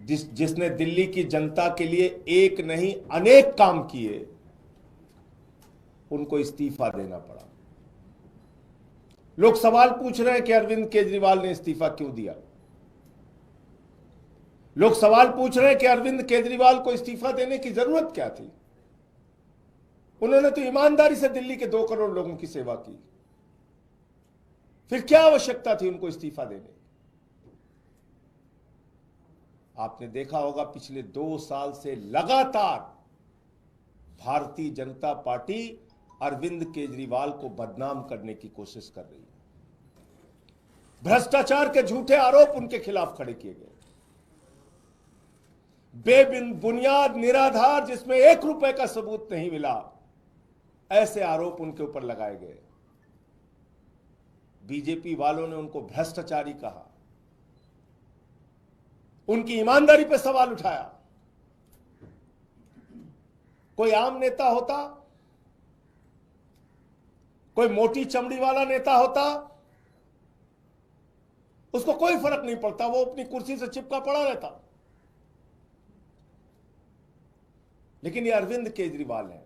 जिसने दिल्ली की जनता के लिए एक नहीं अनेक काम किए, उनको इस्तीफा देना पड़ा। लोग सवाल पूछ रहे हैं कि अरविंद केजरीवाल ने इस्तीफा क्यों दिया। लोग सवाल पूछ रहे हैं कि अरविंद केजरीवाल को इस्तीफा देने की जरूरत क्या थी। उन्होंने तो ईमानदारी से दिल्ली के 2 करोड़ लोगों की सेवा की, फिर क्या आवश्यकता थी उनको इस्तीफा देने की। आपने देखा होगा पिछले 2 साल से लगातार भारतीय जनता पार्टी अरविंद केजरीवाल को बदनाम करने की कोशिश कर रही है। भ्रष्टाचार के झूठे आरोप उनके खिलाफ खड़े किए गए, बेबुनियाद निराधार जिसमें 1 रुपए का सबूत नहीं मिला, ऐसे आरोप उनके ऊपर लगाए गए। बीजेपी वालों ने उनको भ्रष्टाचारी कहा, उनकी ईमानदारी पर सवाल उठाया। कोई आम नेता होता, कोई मोटी चमड़ी वाला नेता होता, उसको कोई फर्क नहीं पड़ता, वो अपनी कुर्सी से चिपका पड़ा रहता। लेकिन ये अरविंद केजरीवाल है,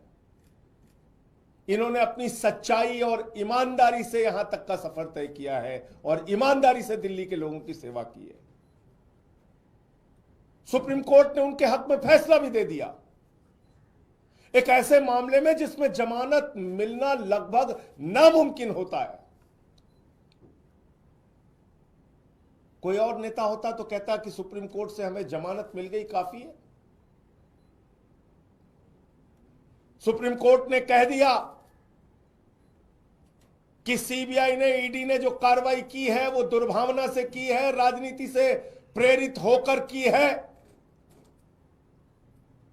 इन्होंने अपनी सच्चाई और ईमानदारी से यहां तक का सफर तय किया है और ईमानदारी से दिल्ली के लोगों की सेवा की है। सुप्रीम कोर्ट ने उनके हक में फैसला भी दे दिया, एक ऐसे मामले में जिसमें जमानत मिलना लगभग नामुमकिन होता है। कोई और नेता होता तो कहता कि सुप्रीम कोर्ट से हमें जमानत मिल गई, काफी है। सुप्रीम कोर्ट ने कह दिया कि सीबीआई ने, ईडी ने जो कार्रवाई की है वो दुर्भावना से की है, राजनीति से प्रेरित होकर की है,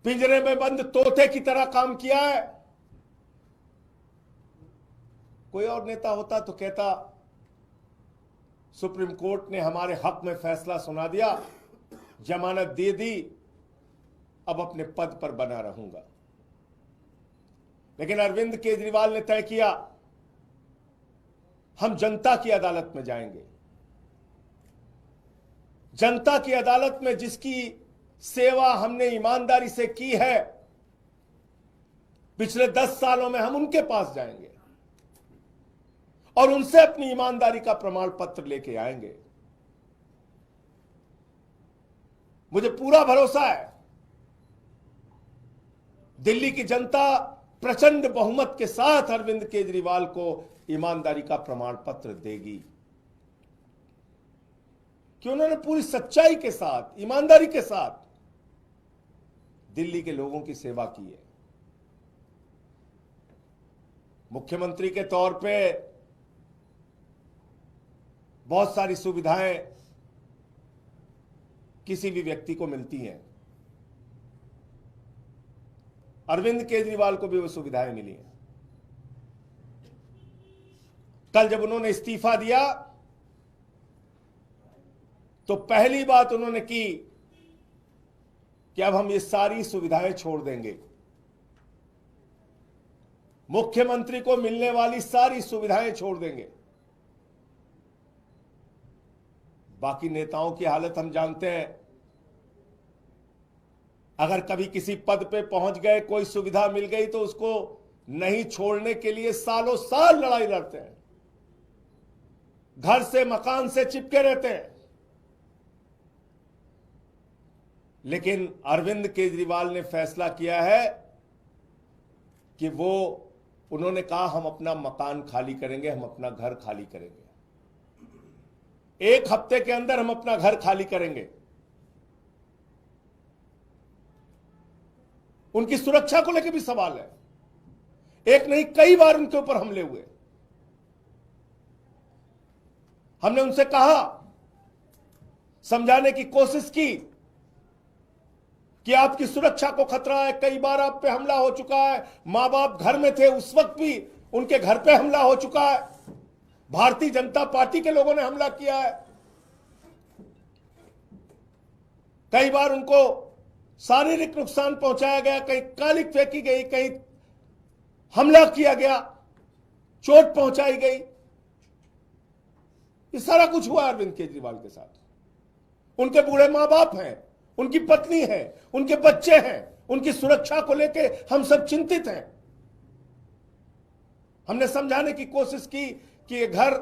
पिंजरे में बंद तोते की तरह काम किया है। कोई और नेता होता तो कहता सुप्रीम कोर्ट ने हमारे हक में फैसला सुना दिया, जमानत दे दी, अब अपने पद पर बना रहूंगा। लेकिन अरविंद केजरीवाल ने तय किया हम जनता की अदालत में जाएंगे। जनता की अदालत में जिसकी सेवा हमने ईमानदारी से की है, पिछले 10 सालों में हम उनके पास जाएंगे और उनसे अपनी ईमानदारी का प्रमाण पत्र लेके आएंगे। मुझे पूरा भरोसा है दिल्ली की जनता प्रचंड बहुमत के साथ अरविंद केजरीवाल को ईमानदारी का प्रमाण पत्र देगी, कि उन्होंने पूरी सच्चाई के साथ, ईमानदारी के साथ दिल्ली के लोगों की सेवा की है। मुख्यमंत्री के तौर पे बहुत सारी सुविधाएं किसी भी व्यक्ति को मिलती हैं, अरविंद केजरीवाल को भी वो सुविधाएं मिली हैं। कल जब उन्होंने इस्तीफा दिया तो पहली बात उन्होंने की कि अब हम ये सारी सुविधाएं छोड़ देंगे, मुख्यमंत्री को मिलने वाली सारी सुविधाएं छोड़ देंगे। बाकी नेताओं की हालत हम जानते हैं, अगर कभी किसी पद पे पहुंच गए, कोई सुविधा मिल गई तो उसको नहीं छोड़ने के लिए सालों साल लड़ाई लड़ते हैं, घर से मकान से चिपके रहते हैं। लेकिन अरविंद केजरीवाल ने फैसला किया है कि उन्होंने कहा हम अपना मकान खाली करेंगे, हम अपना घर खाली करेंगे, 1 हफ्ते के अंदर हम अपना घर खाली करेंगे। उनकी सुरक्षा को लेकर भी सवाल है, एक नहीं कई बार उनके ऊपर हमले हुए। हमने उनसे कहा, समझाने की कोशिश की कि आपकी सुरक्षा को खतरा है, कई बार आप पे हमला हो चुका है, मां बाप घर में थे उस वक्त भी उनके घर पे हमला हो चुका है, भारतीय जनता पार्टी के लोगों ने हमला किया है, कई बार उनको शारीरिक नुकसान पहुंचाया गया, कहीं कालिक फेंकी गई, कहीं हमला किया गया, चोट पहुंचाई गई। ये सारा कुछ हुआ अरविंद केजरीवाल के साथ। उनके बूढ़े मां बाप हैं, उनकी पत्नी है, उनके बच्चे हैं, उनकी सुरक्षा को लेके हम सब चिंतित हैं। हमने समझाने की कोशिश की कि ये घर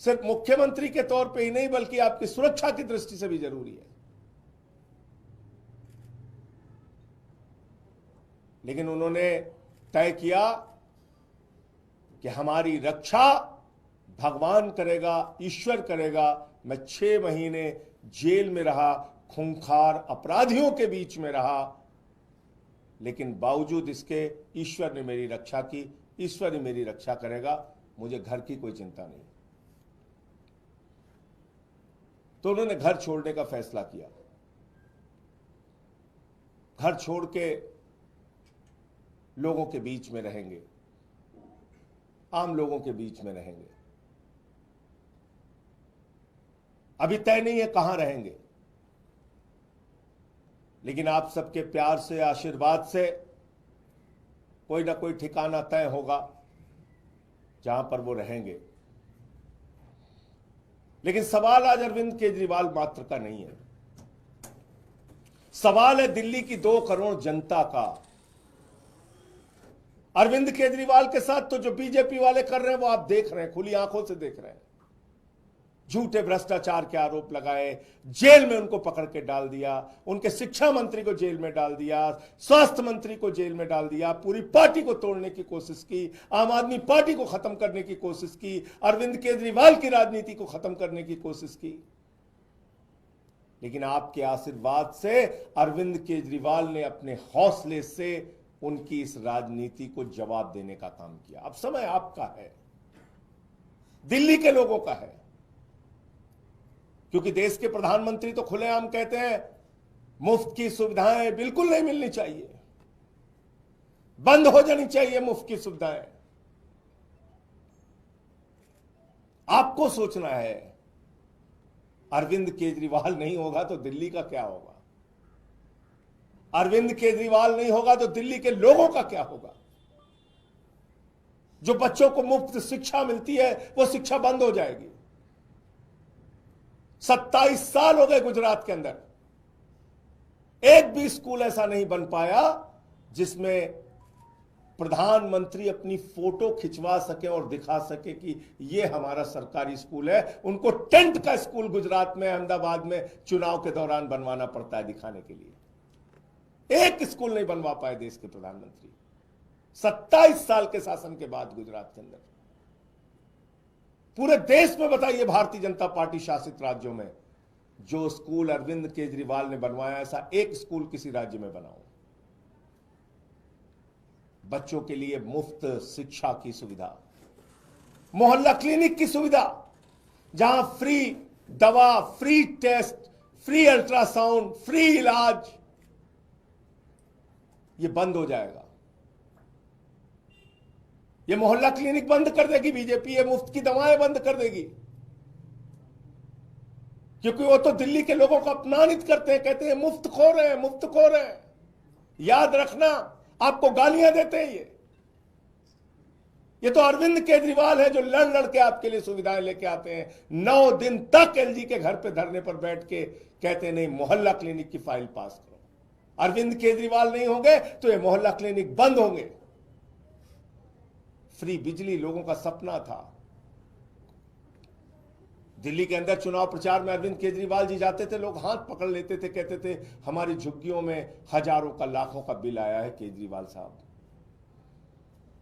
सिर्फ मुख्यमंत्री के तौर पे ही नहीं बल्कि आपकी सुरक्षा की दृष्टि से भी जरूरी है। लेकिन उन्होंने तय किया कि हमारी रक्षा भगवान करेगा, ईश्वर करेगा। मैं 6 महीने जेल में रहा, खूंखार अपराधियों के बीच में रहा, लेकिन बावजूद इसके ईश्वर ने मेरी रक्षा की, ईश्वर ही मेरी रक्षा करेगा, मुझे घर की कोई चिंता नहीं। तो उन्होंने घर छोड़ने का फैसला किया। घर छोड़ के लोगों के बीच में रहेंगे, आम लोगों के बीच में रहेंगे। अभी तय नहीं है कहां रहेंगे, लेकिन आप सबके प्यार से, आशीर्वाद से कोई ना कोई ठिकाना तय होगा जहां पर वो रहेंगे। लेकिन सवाल आज अरविंद केजरीवाल मात्र का नहीं है, सवाल है दिल्ली की 2 करोड़ जनता का। अरविंद केजरीवाल के साथ तो जो बीजेपी वाले कर रहे हैं वो आप देख रहे हैं, खुली आंखों से देख रहे हैं। झूठे भ्रष्टाचार के आरोप लगाए, जेल में उनको पकड़ के डाल दिया, उनके शिक्षा मंत्री को जेल में डाल दिया, स्वास्थ्य मंत्री को जेल में डाल दिया, पूरी पार्टी को तोड़ने की कोशिश की, आम आदमी पार्टी को खत्म करने की कोशिश की, अरविंद केजरीवाल की राजनीति को खत्म करने की कोशिश की। लेकिन आपके आशीर्वाद से अरविंद केजरीवाल ने अपने हौसले से उनकी इस राजनीति को जवाब देने का काम किया। अब समय आपका है, दिल्ली के लोगों का है, क्योंकि देश के प्रधानमंत्री तो खुलेआम कहते हैं मुफ्त की सुविधाएं बिल्कुल नहीं मिलनी चाहिए, बंद हो जानी चाहिए मुफ्त की सुविधाएं। आपको सोचना है, अरविंद केजरीवाल नहीं होगा तो दिल्ली का क्या होगा, अरविंद केजरीवाल नहीं होगा तो दिल्ली के लोगों का क्या होगा। जो बच्चों को मुफ्त शिक्षा मिलती है वो शिक्षा बंद हो जाएगी। 27 साल हो गए गुजरात के अंदर, एक भी स्कूल ऐसा नहीं बन पाया जिसमें प्रधानमंत्री अपनी फोटो खिंचवा सके और दिखा सके कि यह हमारा सरकारी स्कूल है। उनको टेंट का स्कूल गुजरात में, अहमदाबाद में चुनाव के दौरान बनवाना पड़ता है दिखाने के लिए। एक स्कूल नहीं बनवा पाए देश के प्रधानमंत्री 27 साल के शासन के बाद गुजरात के अंदर। पूरे देश में बताइए, भारतीय जनता पार्टी शासित राज्यों में जो स्कूल अरविंद केजरीवाल ने बनवाया, ऐसा एक स्कूल किसी राज्य में बनाओ। बच्चों के लिए मुफ्त शिक्षा की सुविधा, मोहल्ला क्लिनिक की सुविधा, जहां फ्री दवा, free test, free ultrasound, free इलाज, ये बंद हो जाएगा। ये मोहल्ला क्लिनिक बंद कर देगी बीजेपी, ये मुफ्त की दवाएं बंद कर देगी, क्योंकि वो तो दिल्ली के लोगों को अपमानित करते हैं, कहते हैं मुफ्त खो रहे हैं, मुफ्त खो रहे हैं। याद रखना, आपको गालियां देते हैं ये तो अरविंद केजरीवाल है जो लड़ लड़ के आपके लिए सुविधाएं लेके आते हैं। 9 दिन तक एलजी के घर पे धरने पर बैठ के कहते नहीं मोहल्ला क्लिनिक की फाइल पास करो। अरविंद केजरीवाल नहीं होंगे तो ये मोहल्ला क्लिनिक बंद होंगे। फ्री बिजली लोगों का सपना था। दिल्ली के अंदर चुनाव प्रचार में अरविंद केजरीवाल जी जाते थे, लोग हाथ पकड़ लेते थे, कहते थे हमारी झुग्गियों में हजारों का, लाखों का बिल आया है केजरीवाल साहब।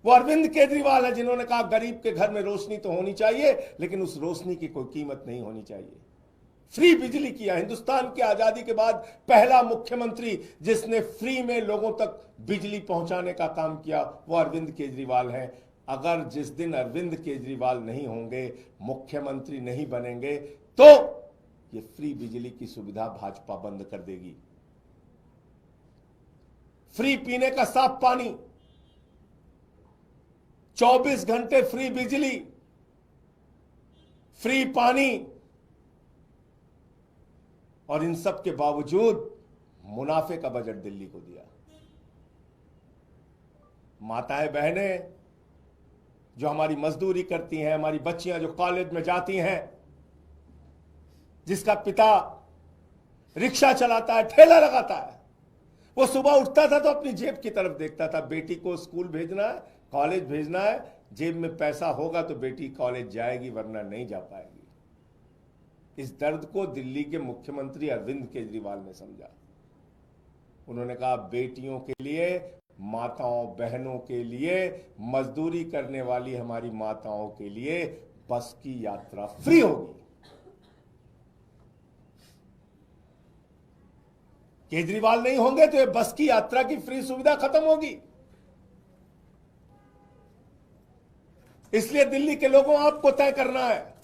वो अरविंद केजरीवाल है जिन्होंने कहा गरीब के घर में रोशनी तो होनी चाहिए, लेकिन उस रोशनी की कोई कीमत नहीं होनी चाहिए। फ्री बिजली किया। हिंदुस्तान की आजादी के बाद पहला मुख्यमंत्री जिसने फ्री में लोगों तक बिजली पहुंचाने का काम किया वो अरविंद केजरीवाल है। अगर जिस दिन अरविंद केजरीवाल नहीं होंगे, मुख्यमंत्री नहीं बनेंगे, तो ये फ्री बिजली की सुविधा भाजपा बंद कर देगी। फ्री पीने का साफ पानी, 24 घंटे फ्री बिजली, फ्री पानी, और इन सब के बावजूद मुनाफे का बजट दिल्ली को दिया। माताएं बहनें जो हमारी मजदूरी करती हैं, हमारी बच्चियां जो कॉलेज में जाती हैं, जिसका पिता रिक्शा चलाता है, ठेला लगाता है। वो सुबह उठता था तो अपनी जेब की तरफ देखता था, बेटी को स्कूल भेजना है, कॉलेज भेजना है, जेब में पैसा होगा तो बेटी कॉलेज जाएगी, वरना नहीं जा पाएगी। इस दर्द को दिल्ली के मुख्यमंत्री अरविंद केजरीवाल ने समझा। उन्होंने कहा बेटियों के लिए, माताओं बहनों के लिए, मजदूरी करने वाली हमारी माताओं के लिए बस की यात्रा फ्री होगी। केजरीवाल नहीं होंगे तो ये बस की यात्रा की फ्री सुविधा खत्म होगी। इसलिए दिल्ली के लोगों आपको तय करना है,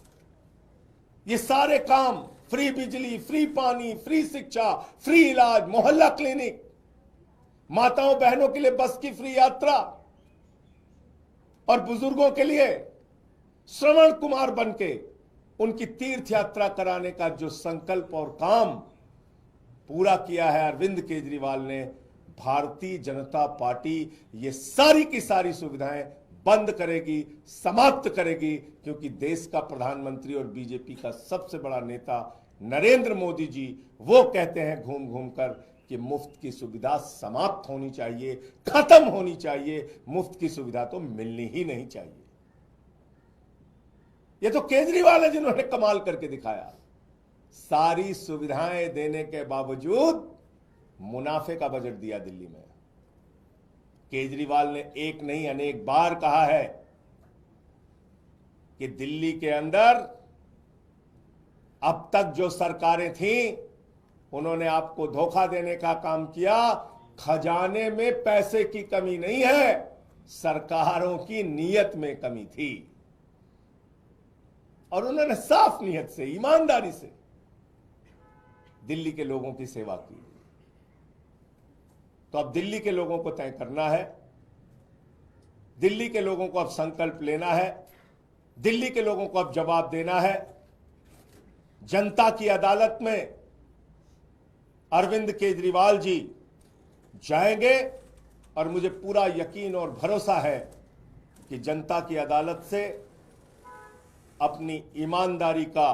ये सारे काम, फ्री बिजली, फ्री पानी, फ्री शिक्षा, फ्री इलाज, मोहल्ला क्लिनिक, माताओं बहनों के लिए बस की फ्री यात्रा, और बुजुर्गों के लिए श्रवण कुमार बनके उनकी तीर्थ यात्रा कराने का जो संकल्प और काम पूरा किया है अरविंद केजरीवाल ने, भारतीय जनता पार्टी ये सारी की सारी सुविधाएं बंद करेगी, समाप्त करेगी, क्योंकि देश का प्रधानमंत्री और बीजेपी का सबसे बड़ा नेता नरेंद्र मोदी जी वो कहते हैं घूम घूम कर कि मुफ्त की सुविधा समाप्त होनी चाहिए, खत्म होनी चाहिए, मुफ्त की सुविधा तो मिलनी ही नहीं चाहिए। ये तो केजरीवाल है जिन्होंने कमाल करके दिखाया। सारी सुविधाएं देने के बावजूद मुनाफे का बजट दिया दिल्ली में। केजरीवाल ने एक नहीं अनेक बार कहा है कि दिल्ली के अंदर अब तक जो सरकारें थीं उन्होंने आपको धोखा देने का काम किया। खजाने में पैसे की कमी नहीं है, सरकारों की नीयत में कमी थी, और उन्होंने साफ नीयत से, ईमानदारी से दिल्ली के लोगों की सेवा की। तो अब दिल्ली के लोगों को तय करना है, दिल्ली के लोगों को अब संकल्प लेना है, दिल्ली के लोगों को अब जवाब देना है। जनता की अदालत में अरविंद केजरीवाल जी जाएंगे, और मुझे पूरा यकीन और भरोसा है कि जनता की अदालत से अपनी ईमानदारी का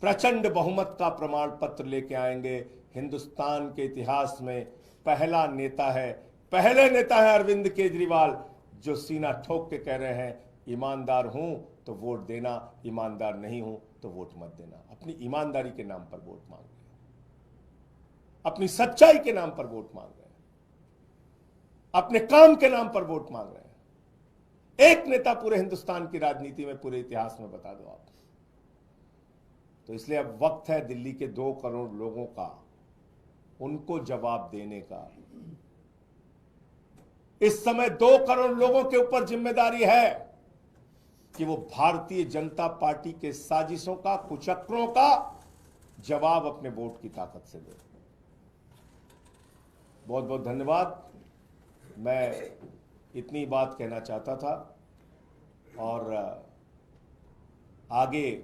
प्रचंड बहुमत का प्रमाण पत्र लेके आएंगे। हिंदुस्तान के इतिहास में पहला नेता है, पहले नेता है अरविंद केजरीवाल जो सीना ठोक के कह रहे हैं ईमानदार हूं तो वोट देना, ईमानदार नहीं हूं तो वोट मत देना। अपनी ईमानदारी के नाम पर वोट मांग रहे हैं, अपनी सच्चाई के नाम पर वोट मांग रहे हैं, अपने काम के नाम पर वोट मांग रहे हैं। एक नेता पूरे हिंदुस्तान की राजनीति में, पूरे इतिहास में बता दो आप। तो इसलिए अब वक्त है दिल्ली के 2 करोड़ लोगों का, उनको जवाब देने का। इस समय 2 करोड़ लोगों के ऊपर जिम्मेदारी है कि वो भारतीय जनता पार्टी के साजिशों का, कुचक्रों का जवाब अपने वोट की ताकत से दे। बहुत बहुत धन्यवाद। मैं इतनी बात कहना चाहता था, और आगे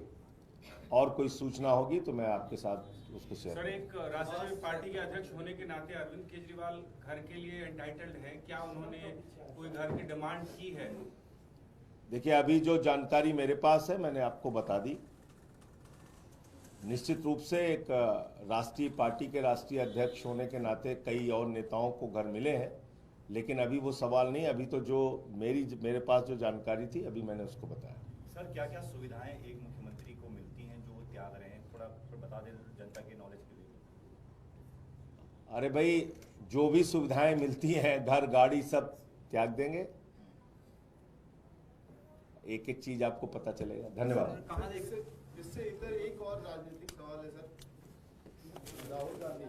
और कोई सूचना होगी तो मैं आपके साथ उसको शेयर। सर, एक राष्ट्रीय पार्टी के अध्यक्ष होने के नाते अरविंद केजरीवाल घर के लिए एंटाइटल्ड हैं, क्या उन्होंने कोई घर की डिमांड की है? देखिए, अभी जो जानकारी मेरे पास है मैंने आपको बता दी। निश्चित रूप से एक राष्ट्रीय पार्टी के राष्ट्रीय अध्यक्ष होने के नाते कई और नेताओं को घर मिले हैं, लेकिन अभी वो सवाल नहीं। अभी तो जो मेरे पास जो जानकारी थी अभी मैंने उसको बताया। सर, क्या क्या सुविधाएं एक मुख्यमंत्री को मिलती हैं जो वो त्याग रहे हैं, थोड़ा बता दें जनता के नॉलेज के लिए। अरे भाई, जो भी सुविधाएं मिलती हैं, घर गाड़ी सब त्याग देंगे, एक एक चीज आपको पता चलेगा। धन्यवाद। इससे इधर एक और राजनीतिक सवाल है सर, राहुल गांधी